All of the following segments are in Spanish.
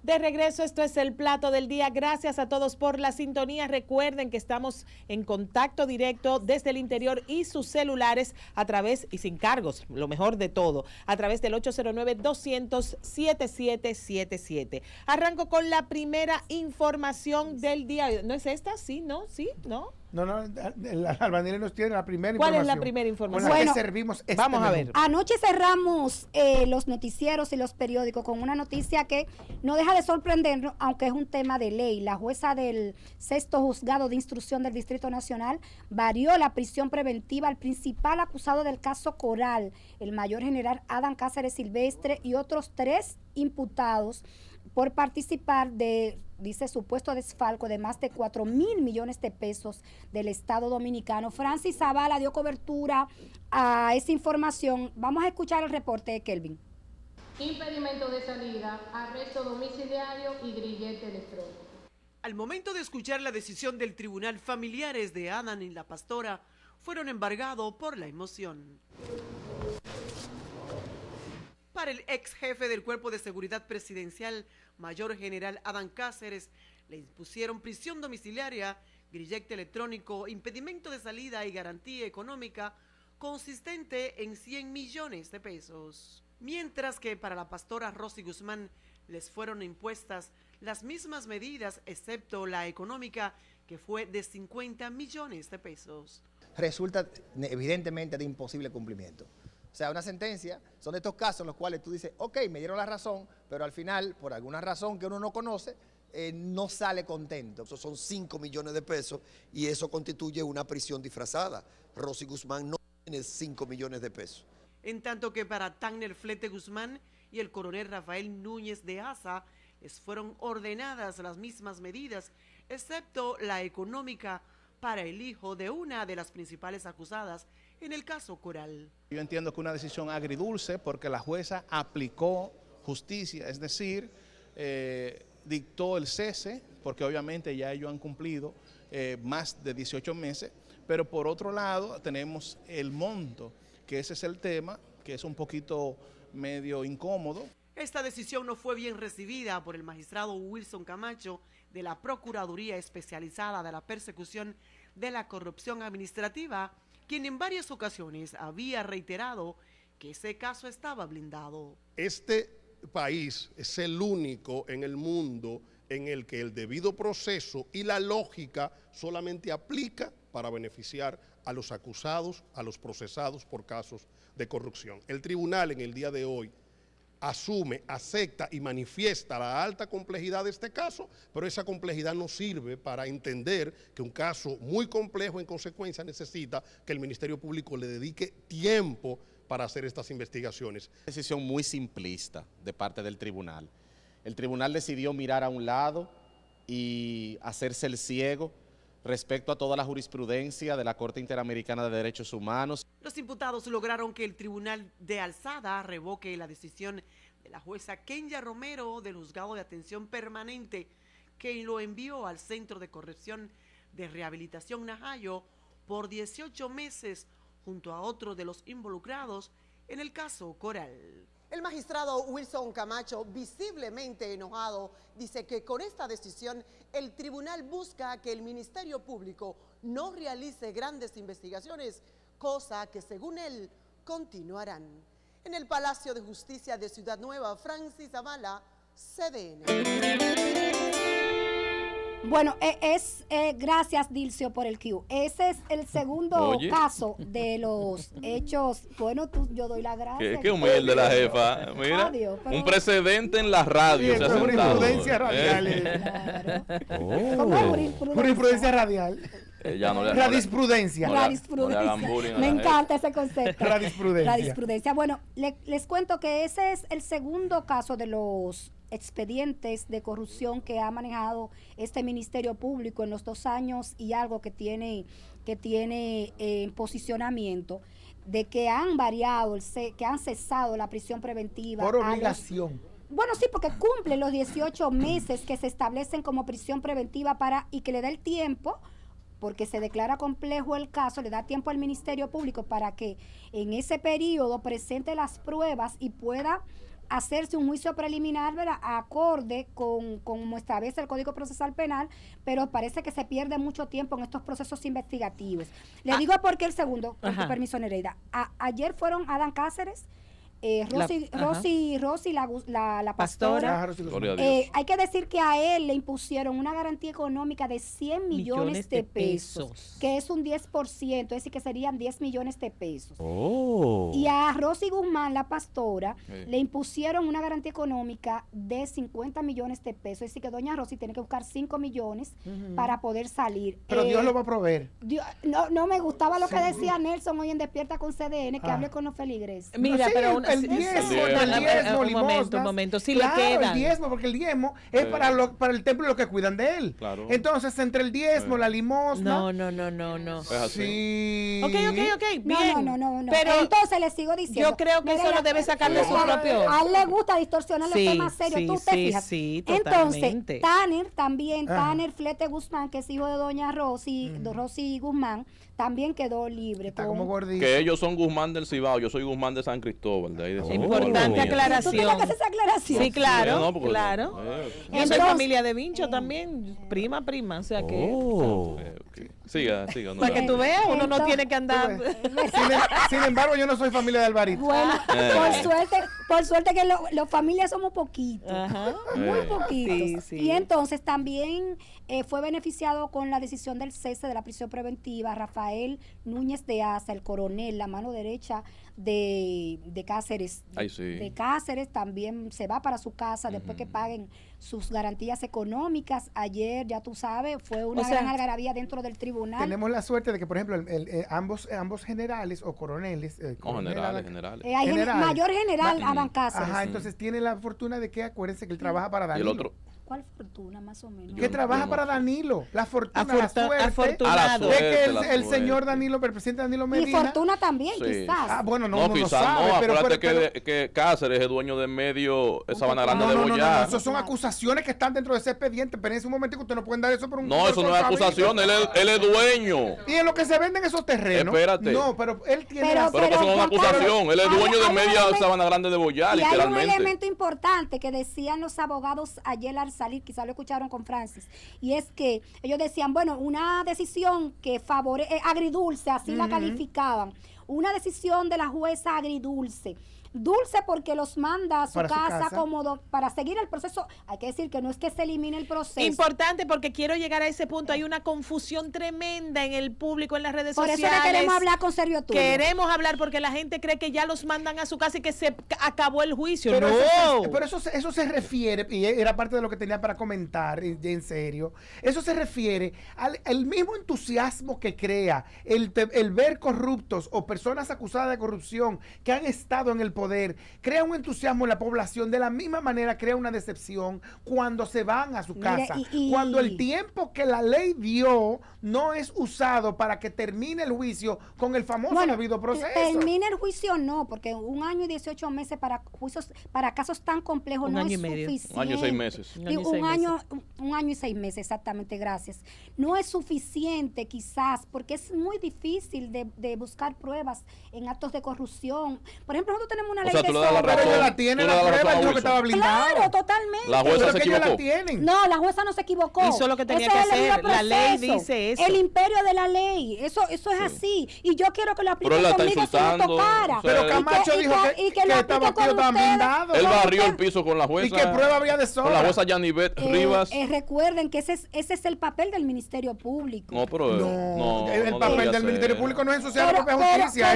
De regreso, esto es el plato del día. Gracias a todos por la sintonía. Recuerden que estamos en contacto directo desde el interior y sus celulares a través, y sin cargos, lo mejor de todo, a través del 809-200-7777. Arranco con la primera información del día. ¿No es esta? ¿Sí? ¿No? ¿Sí? ¿No? No, Albanile nos tiene la primera información. ¿Cuál es la primera información? Con la que servimos este vamos a ver. Anoche cerramos los noticieros y los periódicos con una noticia que no deja de sorprendernos, aunque es un tema de ley. La jueza del 6º Juzgado de Instrucción del Distrito Nacional varió la prisión preventiva al principal acusado del caso Coral, el mayor general Adán Cáceres Silvestre, y otros 3 imputados por participar de, dice, supuesto desfalco de más de 4.000 millones de pesos del Estado Dominicano. Francis Zavala dio cobertura a esa información. Vamos a escuchar el reporte de Kelvin. Impedimento de salida, arresto domiciliario y grillete electrónico. Al momento de escuchar la decisión del tribunal, familiares de Adán y la pastora fueron embargados por la emoción. Para el ex jefe del Cuerpo de Seguridad Presidencial, Mayor General Adán Cáceres, le impusieron prisión domiciliaria, grillete electrónico, impedimento de salida y garantía económica consistente en 100 millones de pesos. Mientras que para la pastora Rosy Guzmán les fueron impuestas las mismas medidas, excepto la económica, que fue de 50 millones de pesos. Resulta evidentemente de imposible cumplimiento. O sea, una sentencia, son de estos casos en los cuales tú dices, ok, me dieron la razón, pero al final, por alguna razón que uno no conoce, no sale contento. Eso son 5 millones de pesos y eso constituye una prisión disfrazada. Rosy Guzmán no tiene 5 millones de pesos. En tanto que para Tanner Flete Guzmán y el coronel Rafael Núñez de Asa, les fueron ordenadas las mismas medidas, excepto la económica para el hijo de una de las principales acusadas en el caso Coral. Yo entiendo que una decisión agridulce porque la jueza aplicó justicia, es decir, dictó el cese, porque obviamente ya ellos han cumplido más de 18 meses, pero por otro lado tenemos el monto, que ese es el tema, que es un poquito medio incómodo. Esta decisión no fue bien recibida por el magistrado Wilson Camacho de la Procuraduría Especializada de la Persecución de la Corrupción Administrativa, quien en varias ocasiones había reiterado que ese caso estaba blindado. Este país es el único en el mundo en el que el debido proceso y la lógica solamente aplica para beneficiar a los acusados, a los procesados por casos de corrupción. El tribunal en el día de hoy asume, acepta y manifiesta la alta complejidad de este caso, pero esa complejidad no sirve para entender que un caso muy complejo en consecuencia necesita que el Ministerio Público le dedique tiempo para hacer estas investigaciones. Decisión muy simplista de parte del tribunal. El tribunal decidió mirar a un lado y hacerse el ciego respecto a toda la jurisprudencia de la Corte Interamericana de Derechos Humanos. Los imputados lograron que el Tribunal de Alzada revoque la decisión de la jueza Kenya Romero del Juzgado de Atención Permanente, que lo envió al Centro de Corrección de Rehabilitación Najayo por 18 meses junto a otro de los involucrados en el caso Coral. El magistrado Wilson Camacho, visiblemente enojado, dice que con esta decisión el tribunal busca que el Ministerio Público no realice grandes investigaciones, cosa que según él continuarán. En el Palacio de Justicia de Ciudad Nueva, Francis Zavala, CDN. Bueno, gracias Dilcio por el cue. Ese es el segundo caso de los hechos. Bueno, yo doy la gracia. Qué humilde la jefa. Mira, radio, pero... un precedente en la radio. Sí, jurisprudencia radial. ¿Cómo es jurisprudencia radial? Radisprudencia. Me encanta ese concepto. Radisprudencia. Bueno, les cuento que ese es el segundo caso de los expedientes de corrupción que ha manejado este Ministerio Público en los 2 años y algo que tiene en posicionamiento, de que han variado, que han cesado la prisión preventiva. Por obligación. Bueno, sí, porque cumple los 18 meses que se establecen como prisión preventiva y que le da el tiempo, porque se declara complejo el caso, le da tiempo al Ministerio Público para que en ese periodo presente las pruebas y pueda hacerse un juicio preliminar, ¿verdad?, acorde con como establece el Código Procesal Penal, pero parece que se pierde mucho tiempo en estos procesos investigativos. Le digo por qué el segundo, con tu permiso, Nereida. Ayer fueron Adán Cáceres, Rosy, la pastora. Hay que decir que a él le impusieron una garantía económica de 100 millones de pesos, que es un 10%, es decir, que serían 10 millones de pesos. Y a Rosy Guzmán, la pastora, le impusieron una garantía económica de 50 millones de pesos, es decir, que doña Rosy tiene que buscar 5 millones para poder salir. Pero Dios lo va a proveer. No me gustaba lo que decía Nelson hoy en Despierta con CDN, que hable con los feligreses. Mira, pero el diezmo, un momento, sí, claro, le quedan. El diezmo, porque el diezmo es para el templo y los que cuidan de él. Claro. Entonces, entre el diezmo, la limosna. No. Es así. Sí. Ok, bien. No. Pero entonces le sigo diciendo. yo creo que eso lo debe sacar de su propio. A él le gusta distorsionar los temas serios, tú te fijas. Sí, entonces, Tanner Flete Guzmán, que es hijo de doña Rosy Guzmán, también quedó libre. Está como gordito. Que ellos son Guzmán del Cibao, yo soy Guzmán de San Cristóbal. De ahí de San Importante aclaración. ¿Tú tienes que hacer esa aclaración? Sí, claro, no, porque- claro. Yo soy familia de Vincho también, prima, o sea que... Siga. No, Para que tú veas, uno no tiene que andar... Sin embargo, yo no soy familia de Alvarito. Bueno, por suerte que los familias somos poquitos, muy poquitos. Sí. Y entonces también fue beneficiado con la decisión del cese de la prisión preventiva Rafael Núñez de Asa, el coronel, la mano derecha de Cáceres. De Cáceres también se va para su casa después que paguen sus garantías económicas. Ayer, ya tú sabes, fue una gran algarabía dentro del tribunal. Tenemos la suerte de que, por ejemplo, ambos generales o coroneles. Generales. Mayor general Adán Cáceres. Entonces tiene la fortuna de que, acuérdense que él trabaja para Danilo. Y el otro. ¿Cuál fortuna, más o menos? Que trabaja para Danilo. La fortuna, la suerte afortunado. de que el señor Danilo, el presidente Danilo Medina. Y fortuna también, quizás. Bueno, no, no quizás sabe, no. pero Acuérdate que Cáceres es dueño de medio Sabana Grande de Boyar. No, eso son acusaciones que están dentro de ese expediente, pero en ese momento usted no pueden dar eso por un... No, eso no es acusación, él es dueño. Y en lo que se venden esos terrenos. Espérate. No, pero él tiene... Pero que eso no es una acusación, él es dueño de media Sabana Grande de Boyar, literalmente. Hay un elemento importante que decían los abogados ayer al salir, quizás lo escucharon con Francis, y es que ellos decían, bueno, una decisión que favorece, agridulce, así la calificaban, una decisión de la jueza agridulce. Dulce porque los manda a su casa cómodo para seguir el proceso. Hay que decir que no es que se elimine el proceso. Importante, porque quiero llegar a ese punto. Hay una confusión tremenda en el público, en las redes sociales. Por eso que queremos hablar con Serviotullio. Queremos hablar porque la gente cree que ya los mandan a su casa y que se acabó el juicio. Pero no. Pero eso se refiere, y era parte de lo que tenía para comentar, en serio. Eso se refiere al mismo entusiasmo que crea el ver corruptos o personas acusadas de corrupción que han estado en el poder, crea un entusiasmo en la población. De la misma manera crea una decepción cuando se van a su casa. Cuando el tiempo que la ley dio no es usado para que termine el juicio con el famoso debido proceso. Termine el juicio no, porque 1 año y 18 meses para juicios, para casos tan complejos no es suficiente. 1 año y 6 meses. Un año y 6 meses, exactamente, gracias. No es suficiente quizás, porque es muy difícil de buscar pruebas en actos de corrupción. Por ejemplo, nosotros tenemos una ley de pero la tiene la prueba, dijo que estaba blindado. Claro, totalmente. La jueza se equivocó. No, la jueza no se equivocó. Hizo lo que tenía que hacer. La ley dice eso. El imperio de la ley. Eso es así. Y yo quiero que lo apliquen pero conmigo si me tocara. Pero Camacho dijo que estaba blindado. Él barrió el piso con la jueza. Y que prueba había de sobra. Con la jueza Yanivet Rivas. Recuerden que ese es el papel del Ministerio Público. No, pero no. El papel del Ministerio Público no es ensuciar la propia justicia.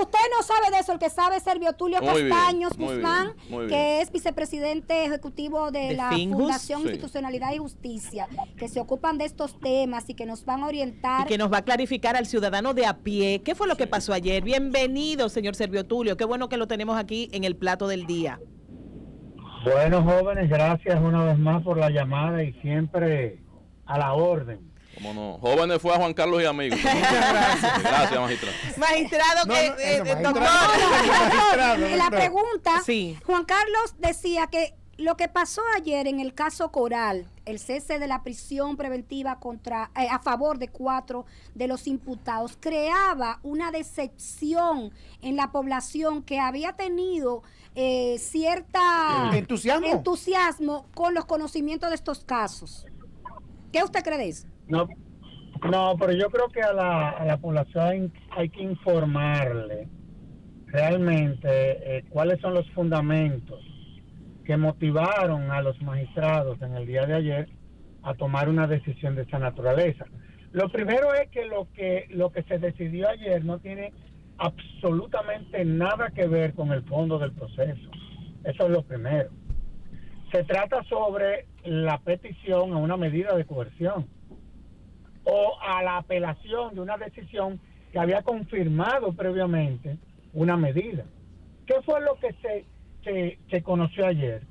Usted no sabe de eso. El que sabe es Serviotullio Castaños Guzmán, que es vicepresidente ejecutivo de la Fundación Institucionalidad y Justicia, que se ocupan de estos temas y que nos van a orientar. Y que nos va a clarificar al ciudadano de a pie. ¿Qué fue lo que pasó ayer? Bienvenido, señor Serviotullio. Qué bueno que lo tenemos aquí en el plato del día. Bueno, jóvenes, gracias una vez más por la llamada y siempre a la orden. ¿Cómo no? Jóvenes fue a Juan Carlos y amigos. Gracias, magistrado. Magistrado, doctor. La pregunta, Juan Carlos decía que lo que pasó ayer en el caso Coral, el cese de la prisión preventiva a favor de 4 de los imputados, creaba una decepción en la población que había tenido cierta entusiasmo con los conocimientos de estos casos. ¿Qué usted cree de eso? No, pero yo creo que a la población hay que informarle realmente cuáles son los fundamentos que motivaron a los magistrados en el día de ayer a tomar una decisión de esta naturaleza. Lo primero es que lo que se decidió ayer no tiene absolutamente nada que ver con el fondo del proceso. Eso es lo primero. Se trata sobre la petición a una medida de coerción o a la apelación de una decisión que había confirmado previamente una medida. ¿Qué fue lo que se conoció ayer?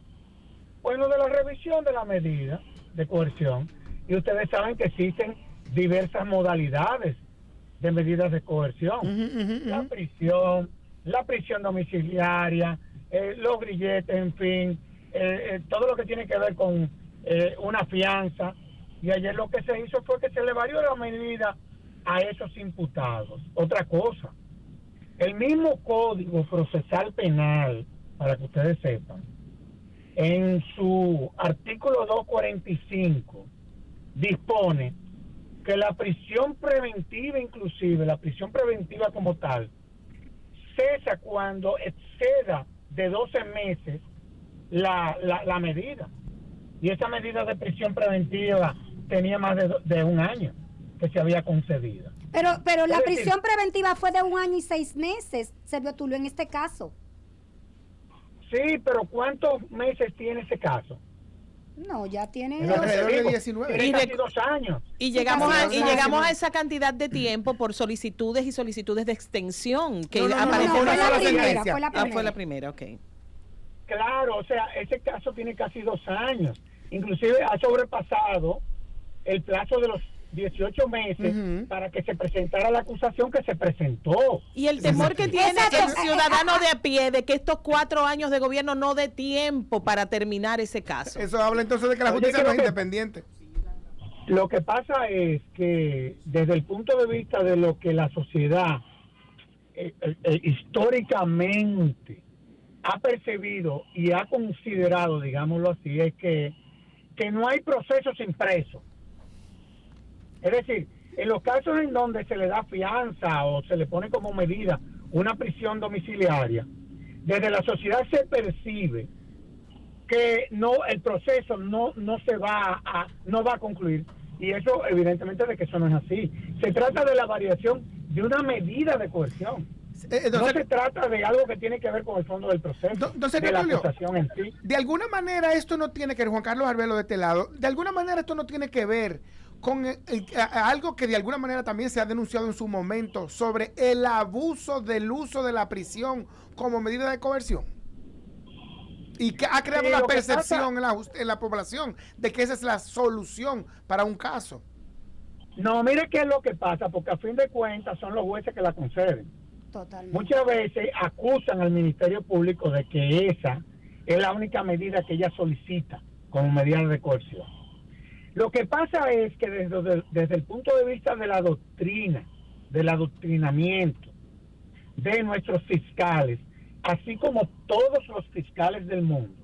Bueno, de la revisión de la medida de coerción, y ustedes saben que existen diversas modalidades de medidas de coerción. La prisión domiciliaria, los grilletes, en fin, todo lo que tiene que ver con una fianza. Y ayer lo que se hizo fue que se le varió la medida a esos imputados. Otra cosa, el mismo Código Procesal Penal, para que ustedes sepan, en su artículo 245 dispone que la prisión preventiva, inclusive la prisión preventiva como tal, cesa cuando exceda de 12 meses la medida. Y esa medida de prisión preventiva tenía más de un año que se había concedido. Pero la prisión preventiva fue de 1 año y 6 meses, Servio Tulio, en este caso. Sí, pero ¿cuántos meses tiene ese caso? No, ya tiene alrededor de 19. Y casi 2 años. Y llegamos a esa cantidad de tiempo por solicitudes y solicitudes de extensión que apareció fue la primera, ok. Claro, o sea, ese caso tiene casi 2 años. Inclusive ha sobrepasado el plazo de los 18 meses para que se presentara la acusación que se presentó. Y el temor que tiene el ciudadano de a pie de que estos 4 años de gobierno no dé tiempo para terminar ese caso. Eso habla entonces de que la justicia no es independiente. Lo que pasa es que desde el punto de vista de lo que la sociedad históricamente ha percibido y ha considerado, digámoslo así, es que no hay proceso sin preso. Es decir, en los casos en donde se le da fianza o se le pone como medida una prisión domiciliaria, desde la sociedad se percibe que el proceso no va a concluir, y eso evidentemente de que eso no es así. Se trata de la variación de una medida de coerción. No se trata de algo que tiene que ver con el fondo del proceso, de la acusación en sí. De alguna manera esto no tiene que ver, Juan Carlos Arbelo de este lado, de alguna manera esto no tiene que ver con algo que de alguna manera también se ha denunciado en su momento sobre el abuso del uso de la prisión como medida de coerción. Y que ha creado una percepción en la población de que esa es la solución para un caso. No, mire qué es lo que pasa, porque a fin de cuentas son los jueces que la conceden. Totalmente. Muchas veces acusan al Ministerio Público de que esa es la única medida que ella solicita como medida de coerción. Lo que pasa es que desde el punto de vista de la doctrina, del adoctrinamiento de nuestros fiscales, así como todos los fiscales del mundo,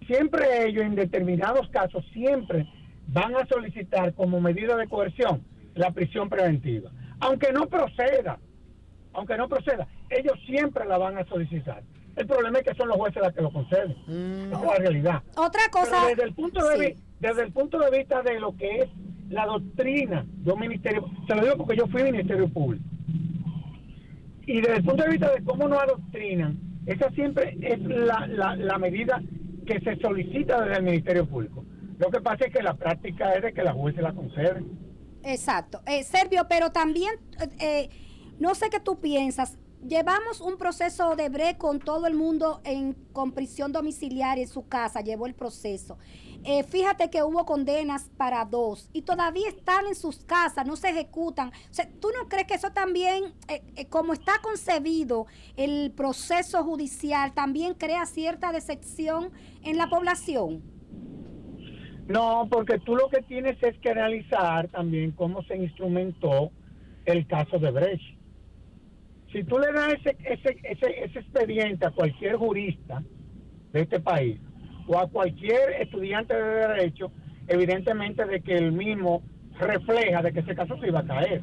siempre ellos en determinados casos siempre van a solicitar como medida de coerción la prisión preventiva. Aunque no proceda, ellos siempre la van a solicitar. El problema es que son los jueces los que lo conceden. Esa es la realidad. Otra cosa. Pero desde el punto de vista de lo que es la doctrina de un ministerio, se lo digo porque yo fui Ministerio Público. Y desde el punto de vista de cómo nos adoctrinan, esa siempre es la medida que se solicita desde el Ministerio Público. Lo que pasa es que la práctica es de que la jueces la conceden. Exacto. Servio, pero también, no sé qué tú piensas, llevamos un proceso de Brecht con todo el mundo con prisión domiciliaria en su casa, llevó el proceso. Fíjate que hubo condenas para 2 y todavía están en sus casas, no se ejecutan. O sea, ¿tú no crees que eso también, como está concebido el proceso judicial, también crea cierta decepción en la población? No, porque tú lo que tienes es que analizar también cómo se instrumentó el caso de Brecht. Si tú le das ese expediente a cualquier jurista de este país o a cualquier estudiante de derecho, evidentemente de que el mismo refleja de que ese caso se iba a caer.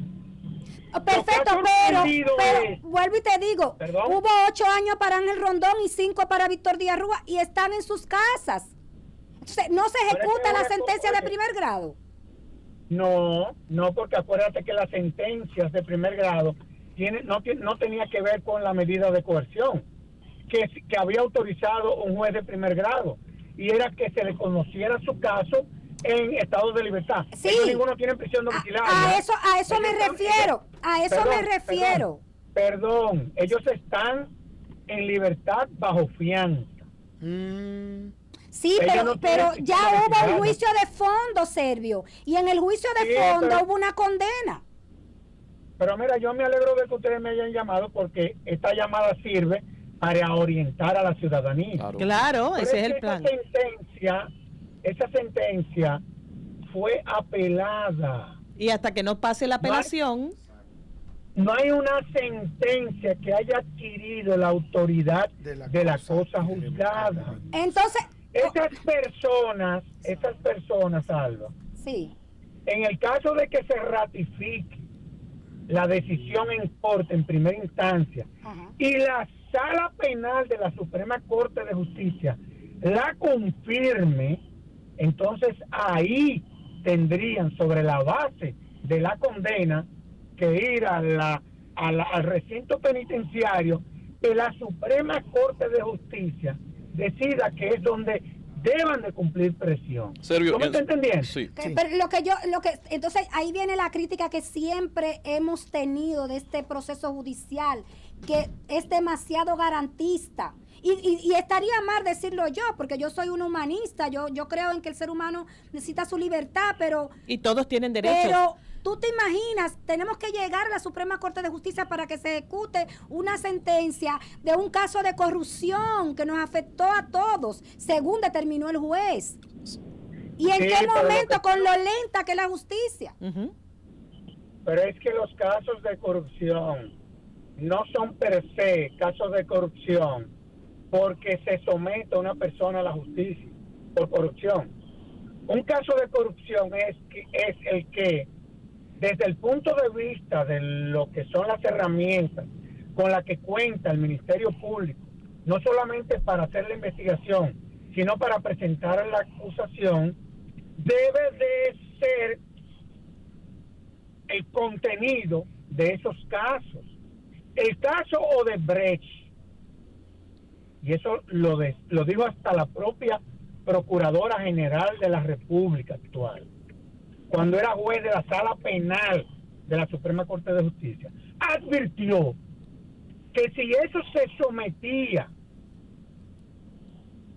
Perfecto, pero vuelvo y te digo, hubo 8 años para Ángel Rondón y 5 para Víctor Díaz Rúa y están en sus casas. Entonces, ¿no se ejecuta la sentencia de primer grado? No, porque acuérdate que las sentencias de primer grado no tenía que ver con la medida de coerción que había autorizado un juez de primer grado, y era que se le conociera su caso en estado de libertad. Sí. Ninguno tiene prisión domiciliaria. A eso me refiero. Perdón, ellos están en libertad bajo fianza. Sí, pero ya hubo un juicio de fondo, Servio, y en el juicio de fondo hubo una condena. Pero mira, yo me alegro de que ustedes me hayan llamado, porque esta llamada sirve para orientar a la ciudadanía. Claro, ese es el plan. Esa sentencia fue apelada. Y hasta que no pase la apelación... No hay una sentencia que haya adquirido la autoridad de la cosa juzgada. Entonces... Esas personas, Alba. Sí. En el caso de que se ratifique la decisión en corte en primera instancia, y la Sala Penal de la Suprema Corte de Justicia la confirme, entonces ahí tendrían, sobre la base de la condena, que ir al recinto penitenciario, que la Suprema Corte de Justicia decida que es donde deban de cumplir presión. ¿Cómo me está entendiendo? Sí. Pero entonces ahí viene la crítica que siempre hemos tenido de este proceso judicial, que es demasiado garantista. Y estaría mal decirlo yo, porque yo soy un humanista, yo creo en que el ser humano necesita su libertad, pero... Y todos tienen derechos. Pero tú te imaginas, tenemos que llegar a la Suprema Corte de Justicia para que se ejecute una sentencia de un caso de corrupción que nos afectó a todos, según determinó el juez. ¿Y en qué momento? Con lo lenta que es la justicia. Pero es que los casos de corrupción no son per se casos de corrupción porque se somete a una persona a la justicia por corrupción. Un caso de corrupción es el que, desde el punto de vista de lo que son las herramientas con las que cuenta el Ministerio Público, no solamente para hacer la investigación, sino para presentar la acusación, debe de ser el contenido de esos casos. El caso Odebrecht, y eso lo dijo hasta la propia Procuradora General de la República actual, cuando era juez de la Sala Penal de la Suprema Corte de Justicia, advirtió que si eso se sometía,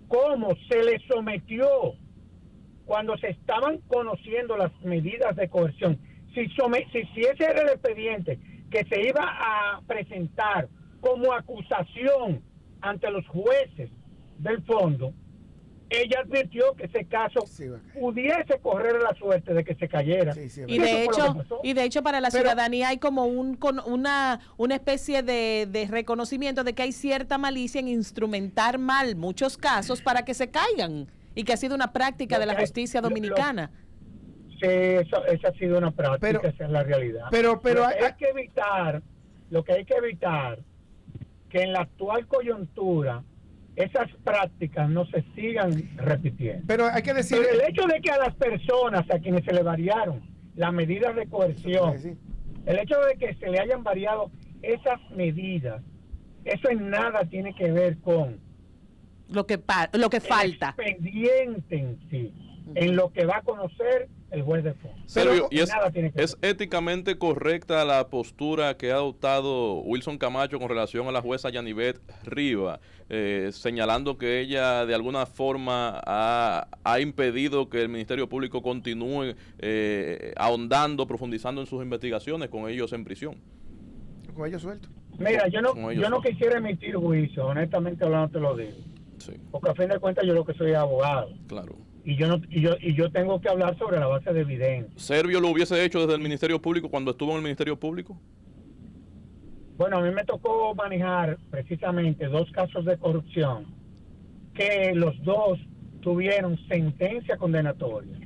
como se le sometió cuando se estaban conociendo las medidas de coerción, si ese era el expediente que se iba a presentar como acusación ante los jueces del fondo, ella advirtió que ese caso pudiese correr la suerte de que se cayera. Y de hecho para la ciudadanía hay como una especie de reconocimiento de que hay cierta malicia en instrumentar mal muchos casos para que se caigan, y que ha sido una práctica de la justicia dominicana. Sí, esa ha sido una práctica, esa es la realidad. Pero lo que hay que evitar que en la actual coyuntura esas prácticas no se sigan repitiendo. Pero hay que decir... Pero el hecho de que a las personas a quienes se le variaron las medidas de coerción, el hecho de que se le hayan variado esas medidas, eso en nada tiene que ver con lo que falta. El expediente en sí. en lo que va a conocer el juez de fondo. Sergio, y Nada tiene que es éticamente correcta la postura que ha adoptado Wilson Camacho con relación a la jueza Yanivet Riva, señalando que ella de alguna forma ha impedido que el Ministerio Público continúe ahondando, profundizando en sus investigaciones con ellos en prisión. Con ellos sueltos. Mira, yo no quisiera emitir juicio, honestamente hablando te lo digo. Sí. Porque a fin de cuentas yo lo que soy abogado. Claro. Y yo tengo que hablar sobre la base de evidencia. ¿Servio lo hubiese hecho desde el Ministerio Público cuando estuvo en el Ministerio Público? Bueno, a mí me tocó manejar precisamente 2 casos de corrupción que los 2 tuvieron sentencia condenatoria.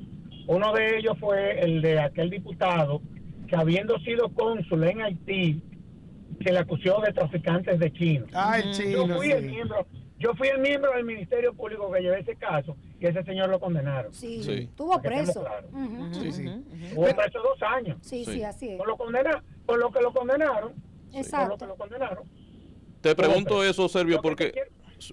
Uno de ellos fue el de aquel diputado que, habiendo sido cónsul en Haití, se le acusó de traficantes de chinos. El chino, yo fui el miembro del Ministerio Público que llevé ese caso y ese señor lo condenaron. Sí, estuvo preso. Claro. Estuvo preso 2 años. Sí, así es. Por lo que lo condenaron. Exacto. Por lo que lo condenaron. Te pregunto eso, Servio, porque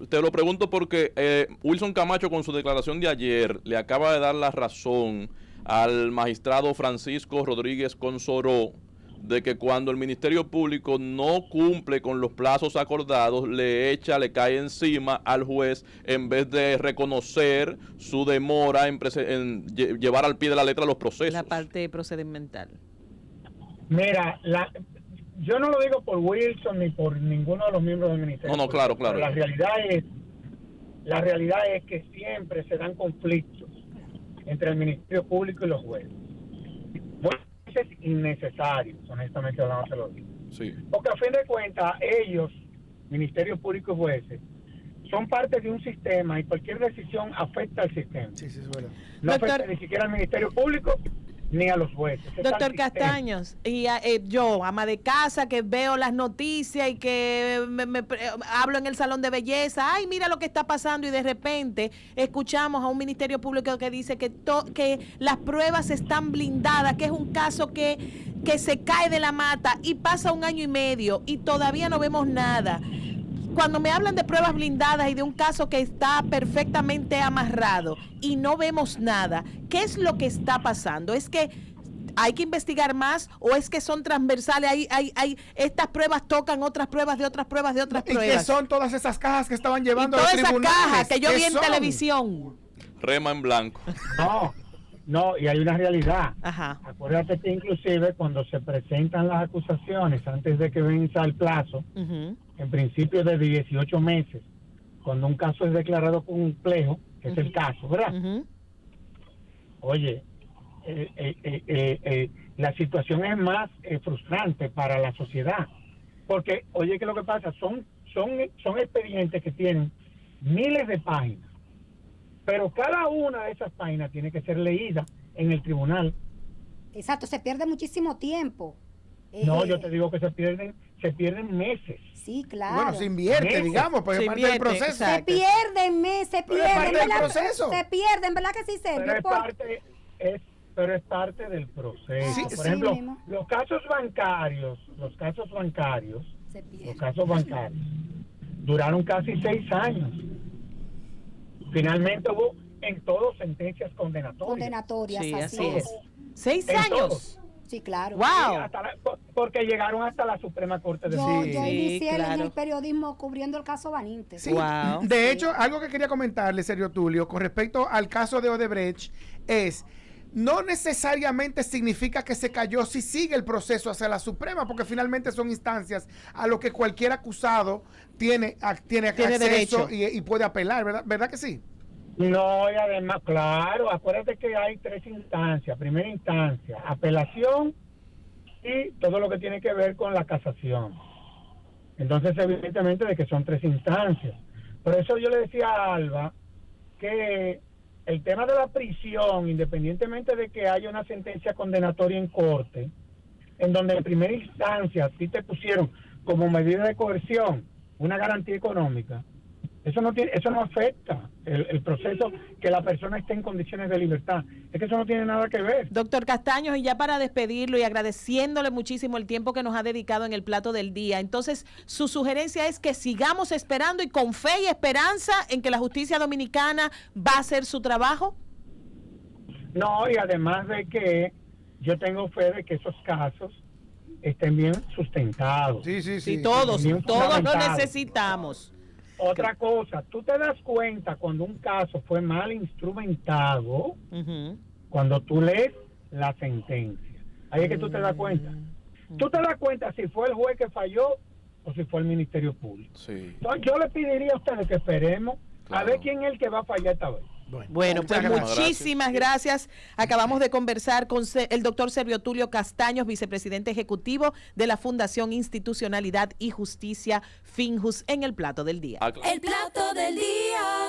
te lo pregunto porque Wilson Camacho con su declaración de ayer le acaba de dar la razón al magistrado Francisco Rodríguez Consoró de que cuando el Ministerio Público no cumple con los plazos acordados, le cae encima al juez en vez de reconocer su demora en llevar al pie de la letra los procesos. La parte procedimental. Mira, yo no lo digo por Wilson ni por ninguno de los miembros del Ministerio No, Público, claro. La realidad es que siempre se dan conflictos entre el Ministerio Público y los jueces. Innecesarios, honestamente hablando, se lo digo. Sí. Porque a fin de cuentas, ellos, Ministerio Público y jueces, son parte de un sistema y cualquier decisión afecta al sistema. No afecta ni siquiera al Ministerio Público ni a los jueces. Doctor Castaños, y yo, ama de casa, que veo las noticias y que hablo en el salón de belleza, ay, mira lo que está pasando, y de repente escuchamos a un Ministerio Público que dice que las pruebas están blindadas, que es un caso que se cae de la mata y pasa 1 año y medio y todavía no vemos nada. Cuando me hablan de pruebas blindadas y de un caso que está perfectamente amarrado y no vemos nada, ¿qué es lo que está pasando? ¿Es que hay que investigar más o es que son transversales? Hay estas pruebas tocan otras pruebas de otras pruebas de otras pruebas. ¿Y qué son todas esas cajas que estaban llevando a los tribunales? Todas esas cajas que yo vi en televisión. Rema en blanco. No, y hay una realidad. Ajá. Acuérdate que inclusive cuando se presentan las acusaciones antes de que venza el plazo, en principio de 18 meses, cuando un caso es declarado complejo, que es el caso, ¿verdad? Oye, la situación es más frustrante para la sociedad, porque, oye, ¿qué es lo que pasa? Son expedientes que tienen miles de páginas, pero cada una de esas páginas tiene que ser leída en el tribunal. Exacto, se pierde muchísimo tiempo. No, yo te digo que se pierden meses. Sí, claro. Bueno, se invierte, digamos, porque es parte del proceso. Se pierden meses, se pierden. Se pierden, ¿verdad que sí, Sergio? Pero es parte del proceso. Por ejemplo, los casos bancarios duraron casi 6 años. Finalmente hubo en todos sentencias condenatorias. Sí, así es. 6 años. Todos. Sí, claro. Wow. Porque llegaron hasta la Suprema Corte de Justicia. Yo inicié en el periodismo cubriendo el caso Baninte. Sí. Wow. De hecho, algo que quería comentarle, Sergio Tulio, con respecto al caso de Odebrecht, es no necesariamente significa que se cayó si sigue el proceso hacia la Suprema, porque finalmente son instancias a lo que cualquier acusado tiene acceso y puede apelar, ¿verdad que sí? No, y además, claro, acuérdate que hay 3 instancias. Primera instancia, apelación y todo lo que tiene que ver con la casación. Entonces, evidentemente de que son 3 instancias. Por eso yo le decía a Alba que el tema de la prisión, independientemente de que haya una sentencia condenatoria en corte, en donde en primera instancia a ti te pusieron como medida de coerción una garantía económica, eso no afecta el proceso que la persona esté en condiciones de libertad. Es que eso no tiene nada que ver. Doctor Castaños, y ya para despedirlo y agradeciéndole muchísimo el tiempo que nos ha dedicado en el plato del día, entonces su sugerencia es que sigamos esperando y con fe y esperanza en que la justicia dominicana va a hacer su trabajo. No, y además de que yo tengo fe de que esos casos estén bien sustentados. Sí, todos lo necesitamos. Otra cosa, tú te das cuenta cuando un caso fue mal instrumentado, cuando tú lees la sentencia. Ahí es que tú te das cuenta. Tú te das cuenta si fue el juez que falló o si fue el Ministerio Público. Sí. Entonces yo le pediría a ustedes que esperemos a ver quién es el que va a fallar esta vez. Bueno, pues muchísimas gracias. Acabamos de conversar con el doctor Servio Tulio Castaños, vicepresidente ejecutivo de la Fundación Institucionalidad y Justicia, FINJUS, en el plato del día. El plato del día.